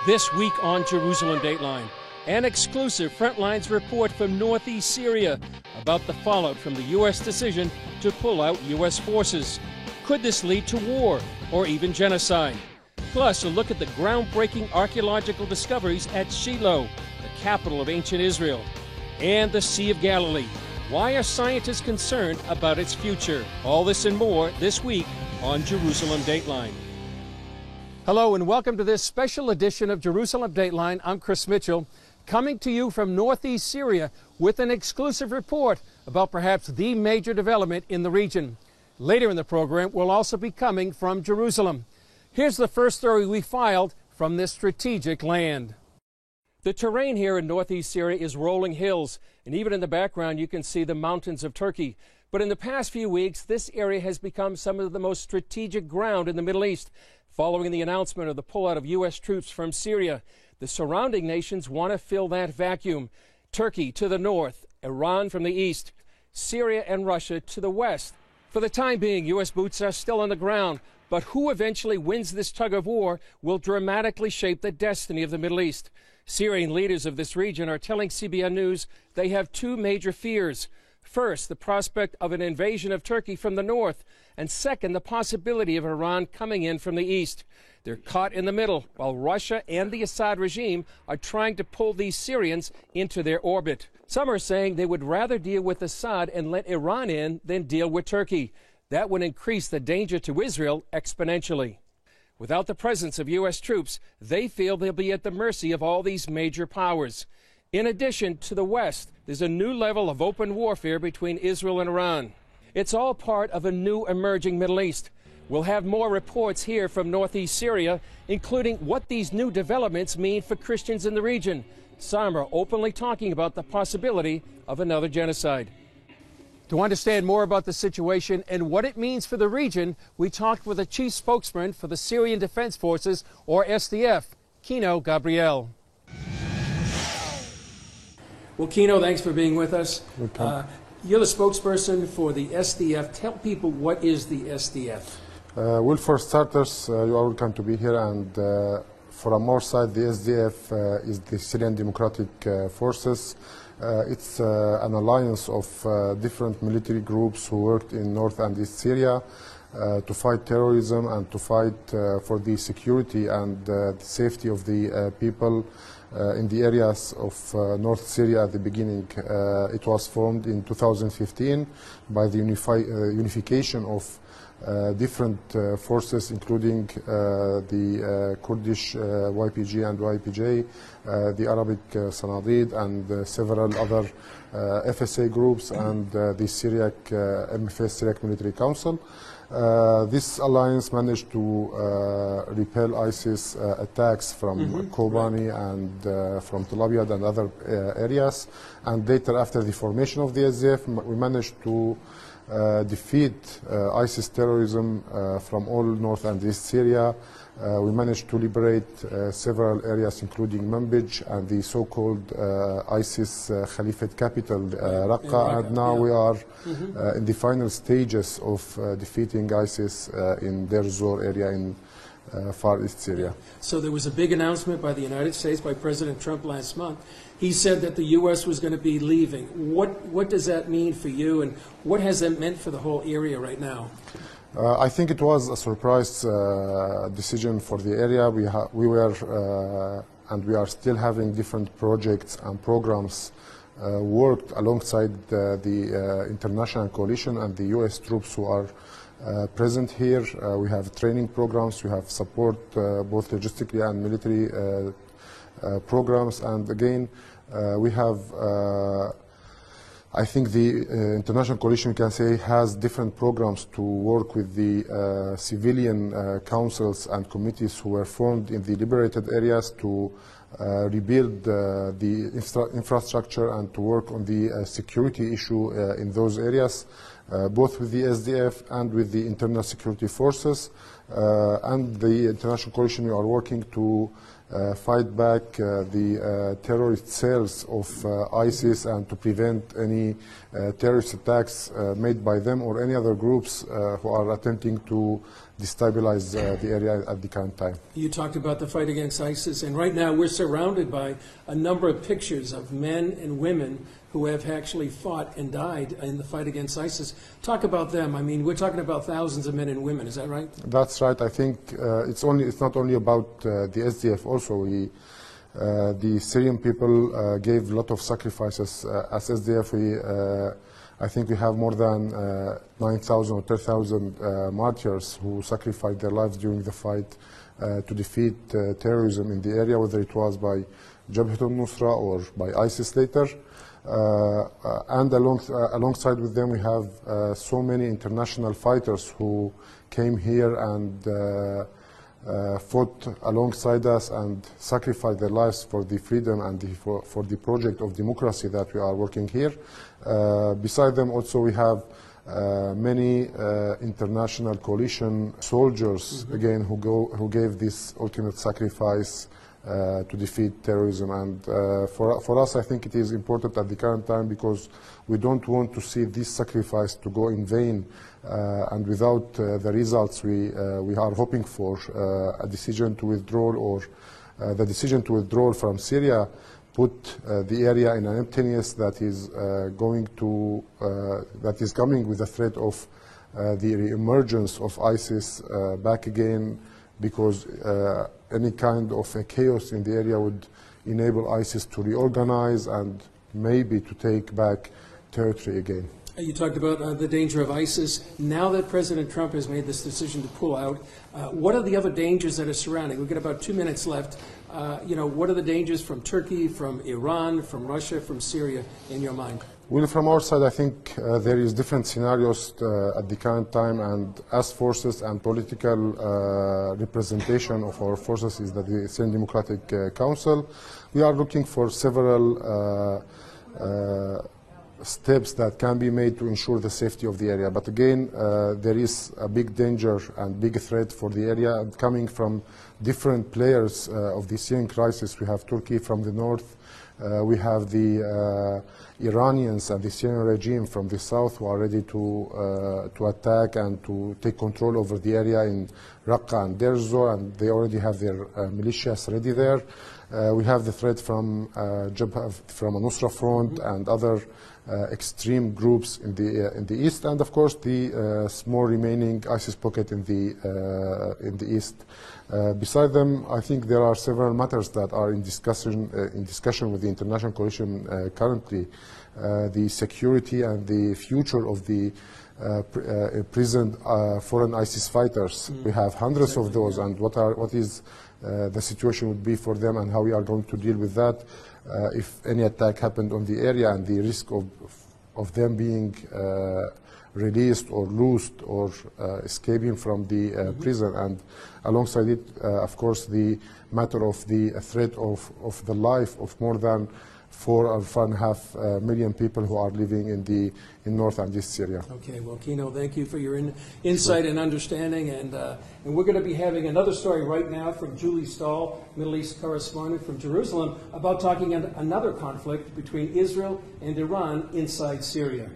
This week on Jerusalem Dateline, an exclusive Frontlines report from northeast Syria about the fallout from the U.S. decision to pull out U.S. forces. Could this lead to war or even genocide? Plus, a look at the groundbreaking archaeological discoveries at Shilo, the capital of ancient Israel, and the Sea of Galilee. Why are scientists concerned about its future? All this and more this week on Jerusalem Dateline. Hello and welcome to this special edition of Jerusalem Dateline. I'm Chris Mitchell, coming to you from northeast Syria with an exclusive report about perhaps the major development in the region. Later in the program, we'll also be coming from Jerusalem. Here's the first story we filed from this strategic land. The terrain here in northeast Syria is rolling hills, and even in the background you can see the mountains of Turkey. But in the past few weeks, this area has become some of the most strategic ground in the Middle East. Following the announcement of the pullout of U.S. troops from Syria, the surrounding nations want to fill that vacuum. Turkey to the north, Iran from the east, Syria and Russia to the west. For the time being, U.S. boots are still on the ground, but who eventually wins this tug of war will dramatically shape the destiny of the Middle East. Syrian leaders of this region are telling CBN News they have two major fears. First, the prospect of an invasion of Turkey from the north, and second, the possibility of Iran coming in from the east. They're caught in the middle, while Russia and the Assad regime are trying to pull these Syrians into their orbit. Some are saying they would rather deal with Assad and let Iran in than deal with Turkey. That would increase the danger to Israel exponentially. Without the presence of U.S. troops, they feel they'll be at the mercy of all these major powers. In addition, to the west, there's a new level of open warfare between Israel and Iran. It's all part of a new emerging Middle East. We'll have more reports here from northeast Syria, including what these new developments mean for Christians in the region. Some are openly talking about the possibility of another genocide. To understand more about the situation and what it means for the region, we talked with a chief spokesman for the Syrian Defense Forces, or SDF, Kino Gabriel. Well, Kino, thanks for being with us. You're the spokesperson for the SDF. Tell people, what is the SDF? Well, for starters, you are welcome to be here. And from our side, the SDF is the Syrian Democratic Forces. It's an alliance of different military groups who worked in North and East Syria to fight terrorism and to fight for the security and the safety of the people in the areas of North Syria at the beginning. It was formed in 2015 by the unification of different forces, including the Kurdish YPG and YPJ, the Arabic Sanadid, and several other FSA groups, and the Syriac MFS Syriac Military Council. This alliance managed to repel ISIS attacks from Kobani and from Tel Abyad and other areas. And later, after the formation of the SDF, we managed to defeat ISIS terrorism from all North and East Syria. We managed to liberate several areas, including Manbij and the so-called ISIS Caliphate capital, Raqqa, and now we are in the final stages of defeating ISIS in Deir Zor area in Far East Syria. So there was a big announcement by the United States, by President Trump last month. He said that the U.S. was going to be leaving. What does that mean for you, and what has that meant for the whole area right now? I think it was a surprise decision for the area. We were and we are still having different projects and programs worked alongside the international coalition and the U.S. troops who are present here. We have training programs, we have support both logistically and military programs, and again we have I think the international coalition, we can say, has different programs to work with the civilian councils and committees who were formed in the liberated areas to rebuild the infrastructure and to work on the security issue in those areas, both with the SDF and with the internal security forces. And the international coalition, we are working to fight back the terrorist cells of ISIS and to prevent any terrorist attacks made by them or any other groups who are attempting to destabilize the area at the current time. You talked about the fight against ISIS, and right now we're surrounded by a number of pictures of men and women who have actually fought and died in the fight against ISIS. Talk about them. I mean, we're talking about thousands of men and women. Is that right? That's right. I think it's not only about the SDF. Also, the Syrian people gave a lot of sacrifices. As SDF, I think we have more than 9,000 or 10,000 martyrs who sacrificed their lives during the fight to defeat terrorism in the area, whether it was by Jabhat al-Nusra or by ISIS later. And alongside with them, we have so many international fighters who came here and fought alongside us and sacrificed their lives for the freedom and for the project of democracy that we are working here. Beside them also we have many international coalition soldiers, again, who gave this ultimate sacrifice to defeat terrorism. And for us, I think it is important at the current time because we don't want to see this sacrifice to go in vain and without the results we are hoping for. A decision to withdraw or the decision to withdraw from Syria put the area in an emptiness that is coming with the threat of the re-emergence of ISIS back again, because any kind of a chaos in the area would enable ISIS to reorganize and maybe to take back territory again. You talked about the danger of ISIS. Now that President Trump has made this decision to pull out, what are the other dangers that are surrounding? We've got about 2 minutes left. What are the dangers from Turkey, from Iran, from Russia, from Syria, in your mind? Well, from our side, I think there is different scenarios at the current time, and as forces and political representation of our forces is that the Syrian Democratic Council, we are looking for several steps that can be made to ensure the safety of the area. But again, there is a big danger and big threat for the area coming from different players of the Syrian crisis. We have Turkey from the north, we have the Iranians and the Syrian regime from the south who are ready to attack and to take control over the area in Raqqa and Deir ez-Zor, and they already have their militias ready there. We have the threat from Jabhat, from a Nusra Front and other extreme groups in the east, and of course the small remaining ISIS pocket in the east. Beside them, I think there are several matters that are in discussion with the international coalition currently. The security and the future of the present foreign ISIS fighters. We have hundreds of those, and what is the situation would be for them and how we are going to deal with that if any attack happened on the area, and the risk of them being released or loosed or escaping from the prison. And alongside it, of course, the matter of the threat of the life of more than 4 or 4.5 million people who are living in North and East Syria. Okay, well, Kino, thank you for your insight and understanding. And we're going to be having another story right now from Julie Stahl, Middle East correspondent from Jerusalem, about talking about another conflict between Israel and Iran inside Syria.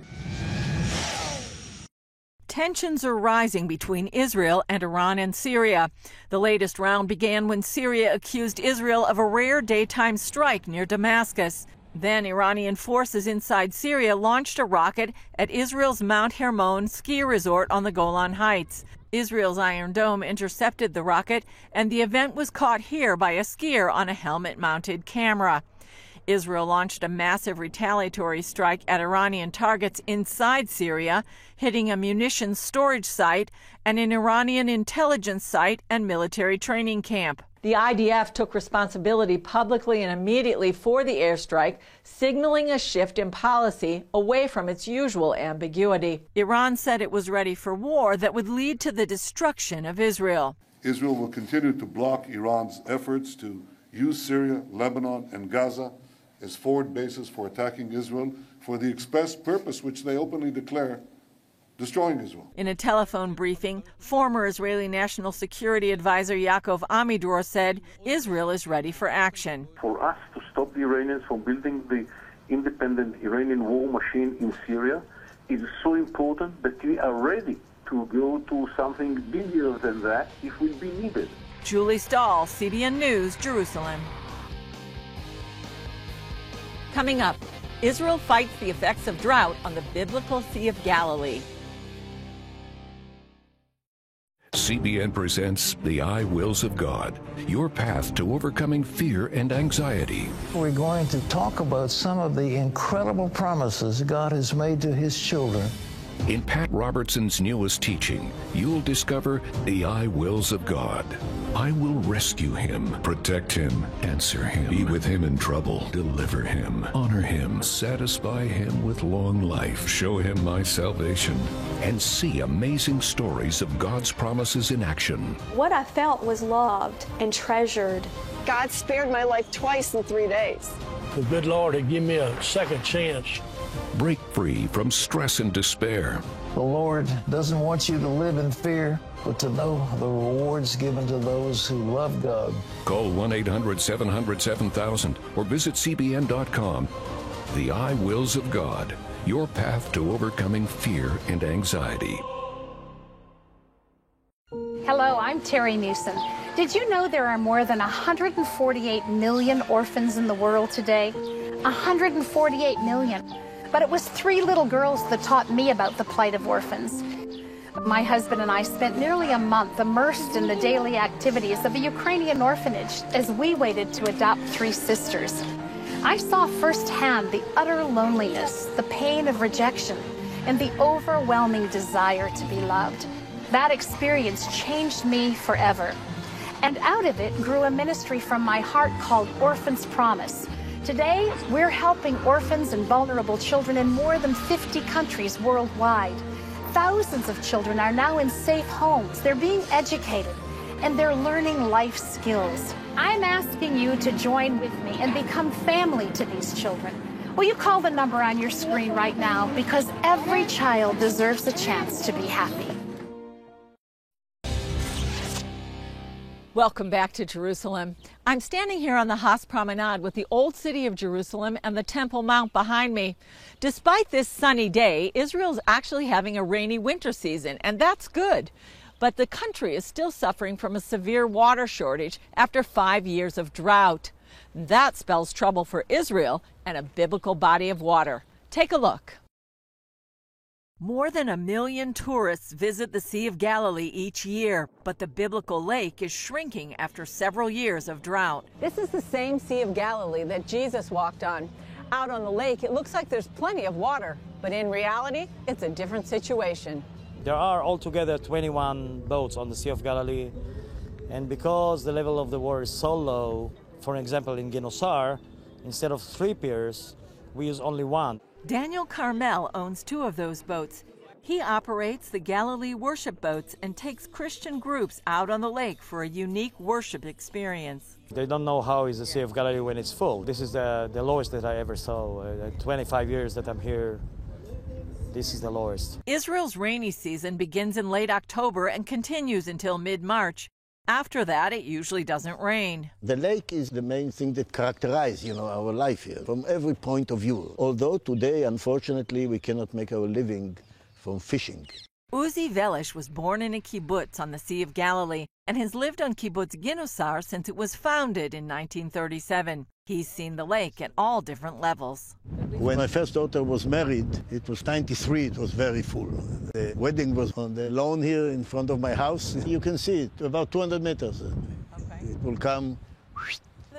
Tensions are rising between Israel and Iran and Syria. The latest round began when Syria accused Israel of a rare daytime strike near Damascus. Then Iranian forces inside Syria launched a rocket at Israel's Mount Hermon ski resort on the Golan Heights. Israel's Iron Dome intercepted the rocket, and the event was caught here by a skier on a helmet-mounted camera. Israel launched a massive retaliatory strike at Iranian targets inside Syria, hitting a munitions storage site and an Iranian intelligence site and military training camp. The IDF took responsibility publicly and immediately for the airstrike, signaling a shift in policy away from its usual ambiguity. Iran said it was ready for war that would lead to the destruction of Israel. Israel will continue to block Iran's efforts to use Syria, Lebanon, and Gaza as forward bases for attacking Israel for the express purpose, which they openly declare, destroying Israel. In a telephone briefing, former Israeli National Security Advisor Yaakov Amidor said Israel is ready for action. For us to stop the Iranians from building the independent Iranian war machine in Syria is so important that we are ready to go to something bigger than that if will be needed. Julie Stahl, CBN News, Jerusalem. Coming up, Israel fights the effects of drought on the biblical Sea of Galilee. CBN presents The I Wills of God, your path to overcoming fear and anxiety. We're going to talk about some of the incredible promises God has made to His children. In Pat Robertson's newest teaching, you'll discover the I Wills of God. I will rescue him, protect him, answer him, be with him in trouble, deliver him, honor him, satisfy him with long life, show him my salvation, and see amazing stories of God's promises in action. What I felt was loved and treasured. God spared my life twice in 3 days. The good Lord had given me a second chance. Break free from stress and despair. The Lord doesn't want you to live in fear, but to know the rewards given to those who love God. Call 1-800-700-7000 or visit cbn.com. The I Wills of God, your path to overcoming fear and anxiety. Hello, I'm Terry Newsom. Did you know there are more than 148 million orphans in the world today? 148 million. But it was 3 little girls that taught me about the plight of orphans. My husband and I spent nearly a month immersed in the daily activities of a Ukrainian orphanage as we waited to adopt 3 sisters. I saw firsthand the utter loneliness, the pain of rejection, and the overwhelming desire to be loved. That experience changed me forever. And out of it grew a ministry from my heart called Orphan's Promise. Today, we're helping orphans and vulnerable children in more than 50 countries worldwide. Thousands of children are now in safe homes. They're being educated, and they're learning life skills. I'm asking you to join with me and become family to these children. Will you call the number on your screen right now? Because every child deserves a chance to be happy. Welcome back to Jerusalem. I'm standing here on the Haas Promenade with the old city of Jerusalem and the Temple Mount behind me. Despite this sunny day, Israel's actually having a rainy winter season, and that's good. But the country is still suffering from a severe water shortage after 5 years of drought. That spells trouble for Israel and a biblical body of water. Take a look. More than 1 million tourists visit the Sea of Galilee each year, but the biblical lake is shrinking after several years of drought. This is the same Sea of Galilee that Jesus walked on. Out on the lake, it looks like there's plenty of water, but in reality, it's a different situation. There are altogether 21 boats on the Sea of Galilee, and because the level of the water is so low, for example in genocide, instead of 3 piers, we use only 1. Daniel Carmel owns 2 of those boats. He operates the Galilee worship boats and takes Christian groups out on the lake for a unique worship experience. They don't know how is the Sea of Galilee when it's full. This is the lowest that I ever saw. 25 years that I'm here, this is the lowest. Israel's rainy season begins in late October and continues until mid-March. After that, it usually doesn't rain. The lake is the main thing that characterizes, our life here from every point of view. Although today, unfortunately, we cannot make our living from fishing. Uzi Velish was born in a kibbutz on the Sea of Galilee and has lived on kibbutz Ginosar since it was founded in 1937. He's seen the lake at all different levels. When my first daughter was married, it was 93, it was very full. The wedding was on the lawn here in front of my house. You can see it, about 200 meters. Okay. It will come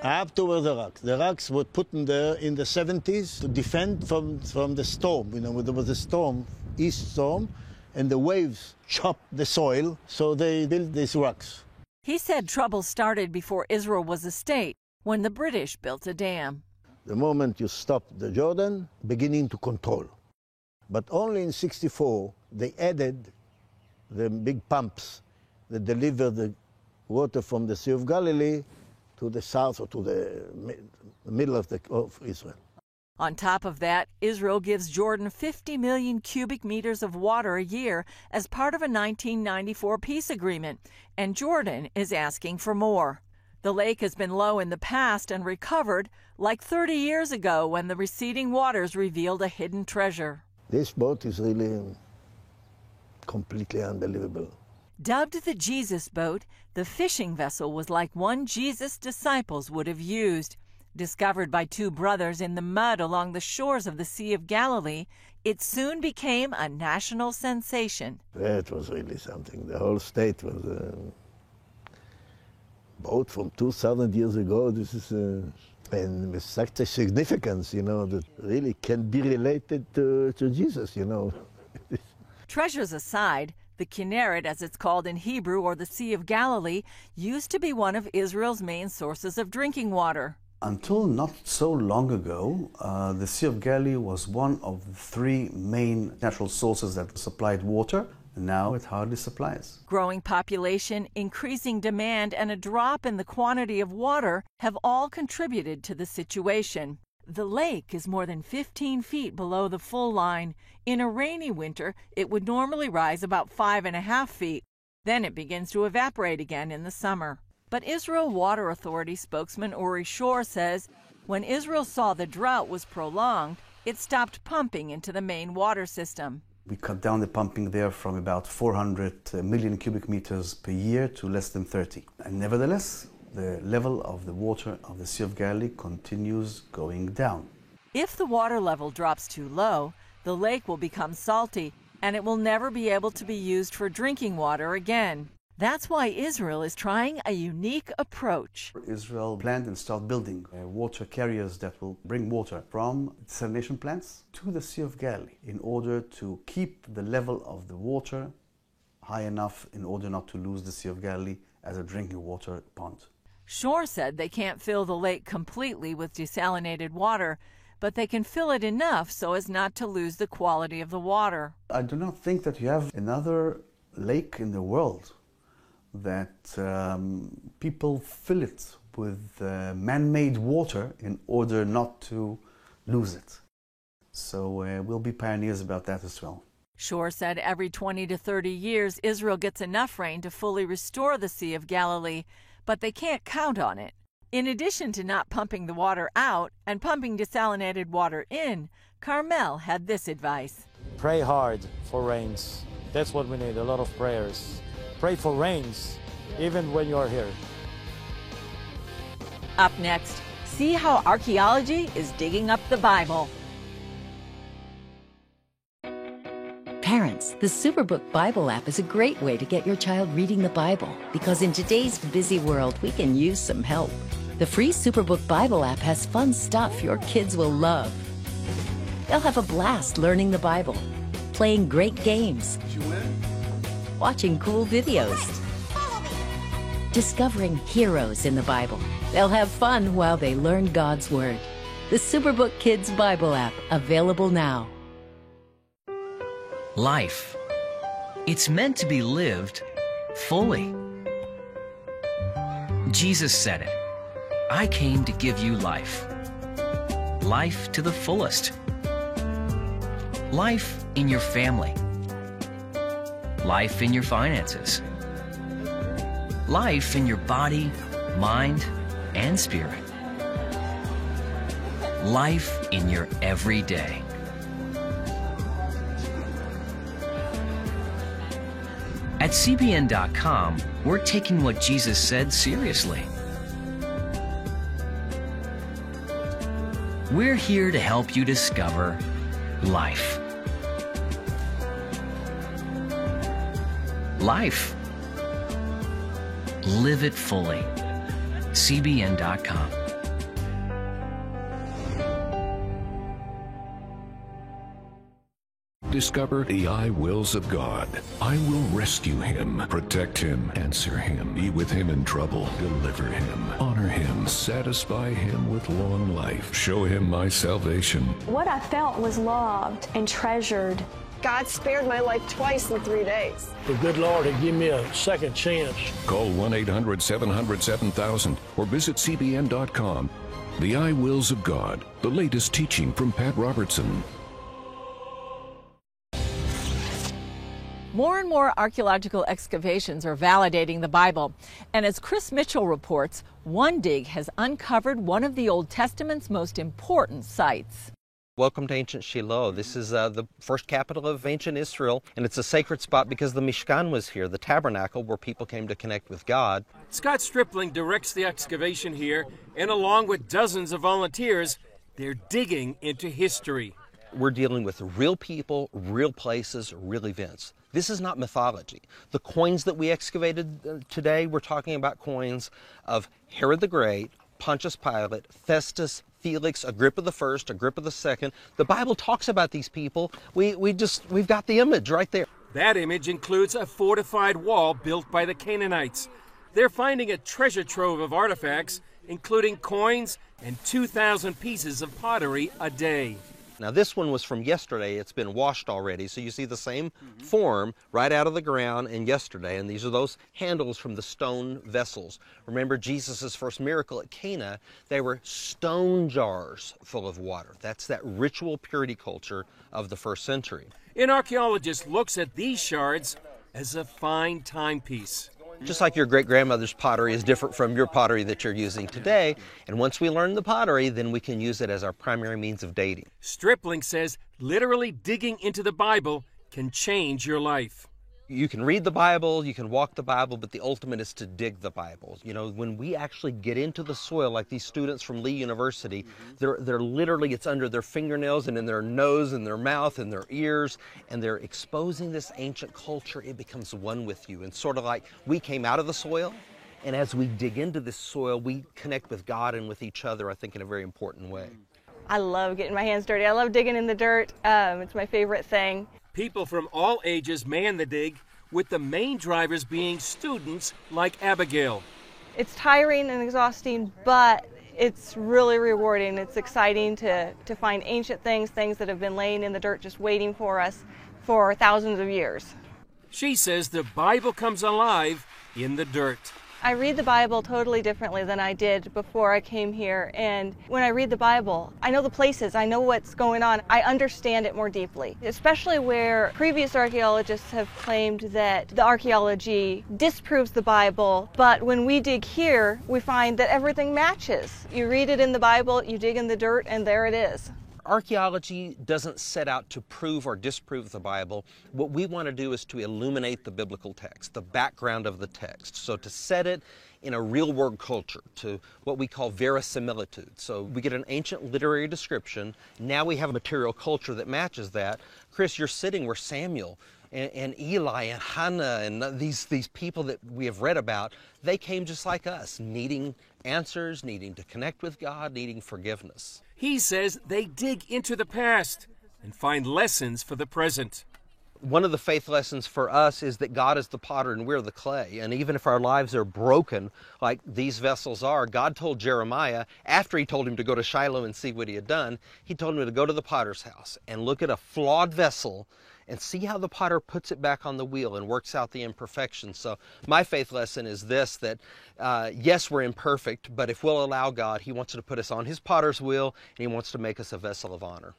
up toward the rocks. The rocks were put in there in the 70s to defend from the storm. There was a storm, east storm, and the waves chopped the soil, so they built these rocks. He said trouble started before Israel was a state, when the British built a dam. The moment you stop the Jordan, beginning to control. But only in '64, they added the big pumps that deliver the water from the Sea of Galilee to the south or to the middle of Israel. On top of that, Israel gives Jordan 50 million cubic meters of water a year as part of a 1994 peace agreement, and Jordan is asking for more. The lake has been low in the past and recovered, like 30 years ago when the receding waters revealed a hidden treasure. This boat is really completely unbelievable. Dubbed the Jesus boat, the fishing vessel was like one Jesus' disciples would have used. Discovered by two brothers in the mud along the shores of the Sea of Galilee, it soon became a national sensation. That was really something. The whole state was a boat from 2,000 years ago. This is and with such a significance, you know, that really can be related to Jesus, you know. Treasures aside, the Kinneret, as it's called in Hebrew, or the Sea of Galilee, used to be one of Israel's main sources of drinking water. Until not so long ago, the Sea of Galilee was one of the three main natural sources that supplied water. Now it hardly supplies. Growing population, increasing demand, and a drop in the quantity of water have all contributed to the situation. The lake is more than 15 feet below the full line. In a rainy winter, it would normally rise about 5.5 feet. Then it begins to evaporate again in the summer. But Israel Water Authority spokesman Uri Shor says when Israel saw the drought was prolonged, it stopped pumping into the main water system. We cut down the pumping there from about 400 million cubic meters per year to less than 30. And nevertheless, the level of the water of the Sea of Galilee continues going down. If the water level drops too low, the lake will become salty and it will never be able to be used for drinking water again. That's why Israel is trying a unique approach. Israel planned and started building water carriers that will bring water from desalination plants to the Sea of Galilee in order to keep the level of the water high enough in order not to lose the Sea of Galilee as a drinking water pond. Shore said they can't fill the lake completely with desalinated water, but they can fill it enough so as not to lose the quality of the water. I do not think that you have another lake in the world that people fill it with man-made water in order not to lose it. So we'll be pioneers about that as well. Shore said every 20 to 30 years Israel gets enough rain to fully restore the Sea of Galilee, but they can't count on it. In addition to not pumping the water out and pumping desalinated water in, Carmel had this advice. Pray hard for rains. That's what we need, a lot of prayers. Pray for rains, even when you're here. Up next, see how archaeology is digging up the Bible. Parents, the Superbook Bible app is a great way to get your child reading the Bible because in today's busy world, we can use some help. The free Superbook Bible app has fun stuff your kids will love. They'll have a blast learning the Bible, playing great games, watching cool videos, discovering heroes in the Bible. They'll have fun while they learn God's Word. The Superbook Kids Bible app, available now. Life. It's meant to be lived fully. Jesus said it. I came to give you life. Life to the fullest. Life in your family. Life in your finances. Life in your body, mind, and spirit. Life in your everyday. At CBN.com, we're taking what Jesus said seriously. We're here to help you discover life. Life. Live it fully. CBN.com. Discover the I wills of God. I will rescue him, protect him, answer him, be with him in trouble, deliver him, honor him, satisfy him with long life, show him my salvation. What I felt was loved and treasured. God spared my life twice in 3 days. The good Lord had given me a second chance. Call 1-800-700-7000 or visit cbn.com. The I Wills of God, the latest teaching from Pat Robertson. More and more archaeological excavations are validating the Bible. And as Chris Mitchell reports, one dig has uncovered one of the Old Testament's most important sites. Welcome to ancient Shilo. This is the first capital of ancient Israel, and it's a sacred spot because the Mishkan was here, the tabernacle where people came to connect with God. Scott Stripling directs the excavation here, and along with dozens of volunteers, they're digging into history. We're dealing with real people, real places, real events. This is not mythology. The coins that we excavated today, we're talking about coins of Herod the Great, Pontius Pilate, Festus, Felix, Agrippa I, Agrippa II. The Bible talks about these people. We've got the image right there. That image includes a fortified wall built by the Canaanites. They're finding a treasure trove of artifacts, including coins and 2,000 pieces of pottery a day. Now this one was from yesterday. It's been washed already, so you see the same form right out of the ground and yesterday, and these are those handles from the stone vessels. Remember Jesus' first miracle at Cana, they were stone jars full of water. That's that ritual purity culture of the first century. An archaeologist looks at these shards as a fine timepiece. Just like your great-grandmother's pottery is different from your pottery that you're using today, and once we learn the pottery, then we can use it as our primary means of dating. Stripling says literally digging into the Bible can change your life. You can read the Bible, you can walk the Bible, but the ultimate is to dig the Bible. You know, when we actually get into the soil, like these students from Lee University, they're literally, it's under their fingernails and in their nose and their mouth and their ears, and they're exposing this ancient culture. It becomes one with you. And sort of like we came out of the soil, and as we dig into this soil, we connect with God and with each other, I think, in a very important way. I love getting my hands dirty. I love digging in the dirt. It's my favorite thing. People from all ages man the dig, with the main drivers being students like Abigail. It's tiring and exhausting, but it's really rewarding. It's exciting to find ancient things that have been laying in the dirt just waiting for us for thousands of years. She says the Bible comes alive in the dirt. I read the Bible totally differently than I did before I came here, and when I read the Bible, I know the places, I know what's going on, I understand it more deeply, especially where previous archaeologists have claimed that the archaeology disproves the Bible, but when we dig here, we find that everything matches. You read it in the Bible, you dig in the dirt, and there it is. Archaeology doesn't set out to prove or disprove the Bible. What we want to do is to illuminate the biblical text, the background of the text. So to set it in a real-world culture, to what we call verisimilitude. So we get an ancient literary description. Now we have a material culture that matches that. Chris, you're sitting where Samuel and Eli and Hannah and these people that we have read about, they came just like us, needing answers, needing to connect with God, needing forgiveness. He says they dig into the past and find lessons for the present. One of the faith lessons for us is that God is the potter and we're the clay. And even if our lives are broken, like these vessels are, God told Jeremiah, after he told him to go to Shilo and see what he had done, he told him to go to the potter's house and look at a flawed vessel and see how the potter puts it back on the wheel and works out the imperfections. So my faith lesson is this, that yes, we're imperfect, but if we'll allow God, he wants to put us on his potter's wheel and he wants to make us a vessel of honor.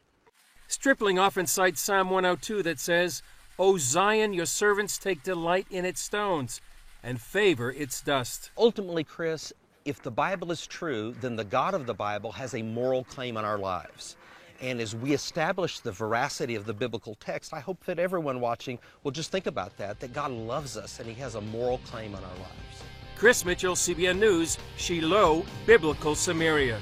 Stripling often cites Psalm 102 that says, "O Zion, your servants take delight in its stones and favor its dust." Ultimately, Chris, if the Bible is true, then the God of the Bible has a moral claim on our lives. And as we establish the veracity of the biblical text, I hope that everyone watching will just think about that God loves us and he has a moral claim on our lives. Chris Mitchell, CBN News, Shilo, Biblical Samaria.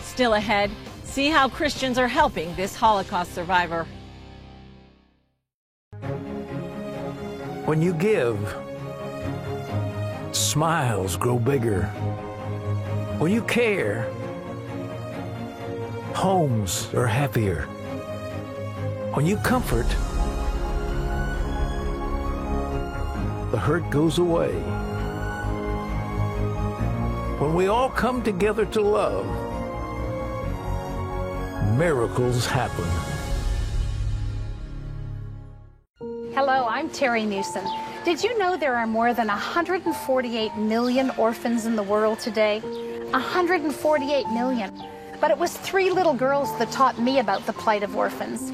Still ahead, see how Christians are helping this Holocaust survivor. When you give, smiles grow bigger. When you care, homes are happier. When you comfort, the hurt goes away. When we all come together to love, miracles happen. Hello, I'm Terry Newsom. Did you know there are more than 148 million orphans in the world today? 148 million. But it was 3 little girls that taught me about the plight of orphans.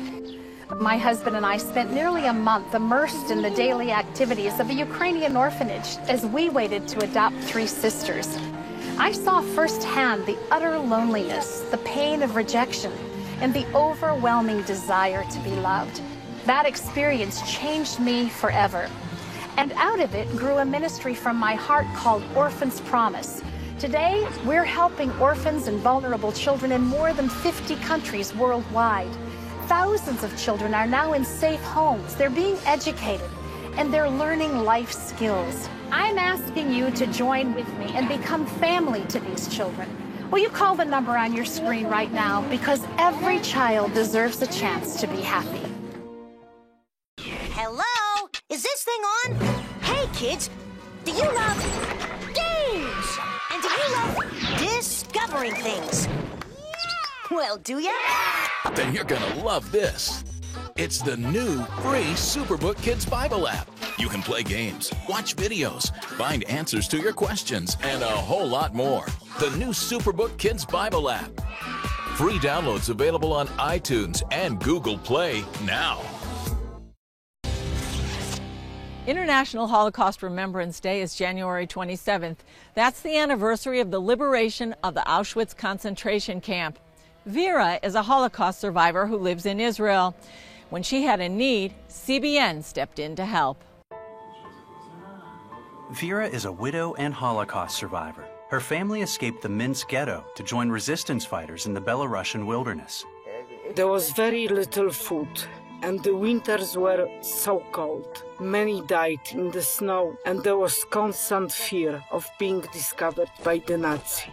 My husband and I spent nearly a month immersed in the daily activities of a Ukrainian orphanage as we waited to adopt 3 sisters. I saw firsthand the utter loneliness, the pain of rejection, and the overwhelming desire to be loved. That experience changed me forever. And out of it grew a ministry from my heart called Orphan's Promise. Today, we're helping orphans and vulnerable children in more than 50 countries worldwide. Thousands of children are now in safe homes. They're being educated, and they're learning life skills. I'm asking you to join with me and become family to these children. Will you call the number on your screen right now? Because every child deserves a chance to be happy. Hello? Is this thing on? Hey, kids, do you love games? And do you love discovering things? Well, do ya? Then you're gonna love this. It's the new free Superbook Kids Bible app. You can play games, watch videos, find answers to your questions, and a whole lot more. The new Superbook Kids Bible app. Free downloads available on iTunes and Google Play now. International Holocaust Remembrance Day is January 27th. That's the anniversary of the liberation of the Auschwitz concentration camp. Vera is a Holocaust survivor who lives in Israel. When she had a need, CBN stepped in to help. Vera is a widow and Holocaust survivor. Her family escaped the Minsk ghetto to join resistance fighters in the Belarusian wilderness. There was very little food, and the winters were so cold. Many died in the snow, and there was constant fear of being discovered by the Nazis.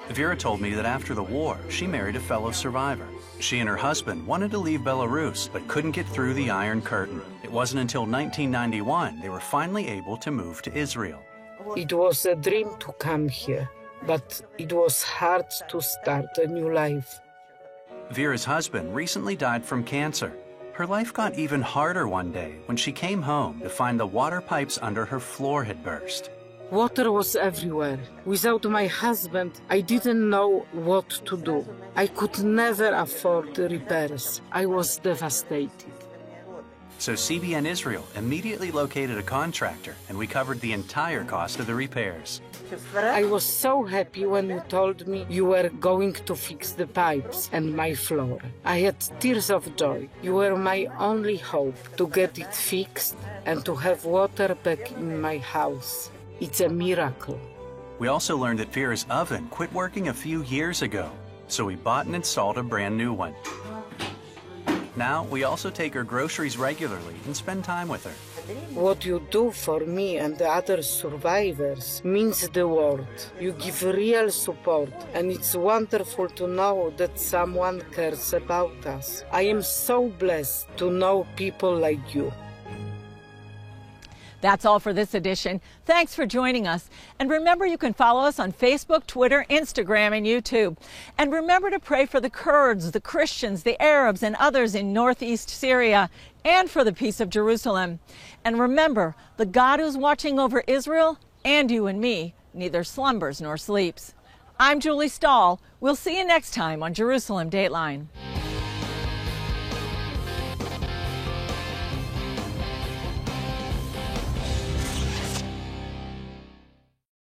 Vera told me that after the war, she married a fellow survivor. She and her husband wanted to leave Belarus, but couldn't get through the Iron Curtain. It wasn't until 1991 they were finally able to move to Israel. It was a dream to come here, but it was hard to start a new life. Vera's husband recently died from cancer. Her life got even harder one day when she came home to find the water pipes under her floor had burst. Water was everywhere. Without my husband, I didn't know what to do. I could never afford the repairs. I was devastated. So CBN Israel immediately located a contractor, and we covered the entire cost of the repairs. I was so happy when you told me you were going to fix the pipes and my floor. I had tears of joy. You were my only hope to get it fixed and to have water back in my house. It's a miracle. We also learned that Vera's oven quit working a few years ago, so we bought and installed a brand new one. Now, we also take her groceries regularly and spend time with her. What you do for me and the other survivors means the world. You give real support, and it's wonderful to know that someone cares about us. I am so blessed to know people like you. That's all for this edition. Thanks for joining us. And remember, you can follow us on Facebook, Twitter, Instagram, and YouTube. And remember to pray for the Kurds, the Christians, the Arabs, and others in northeast Syria, and for the peace of Jerusalem. And remember, the God who's watching over Israel and you and me neither slumbers nor sleeps. I'm Julie Stahl. We'll see you next time on Jerusalem Dateline.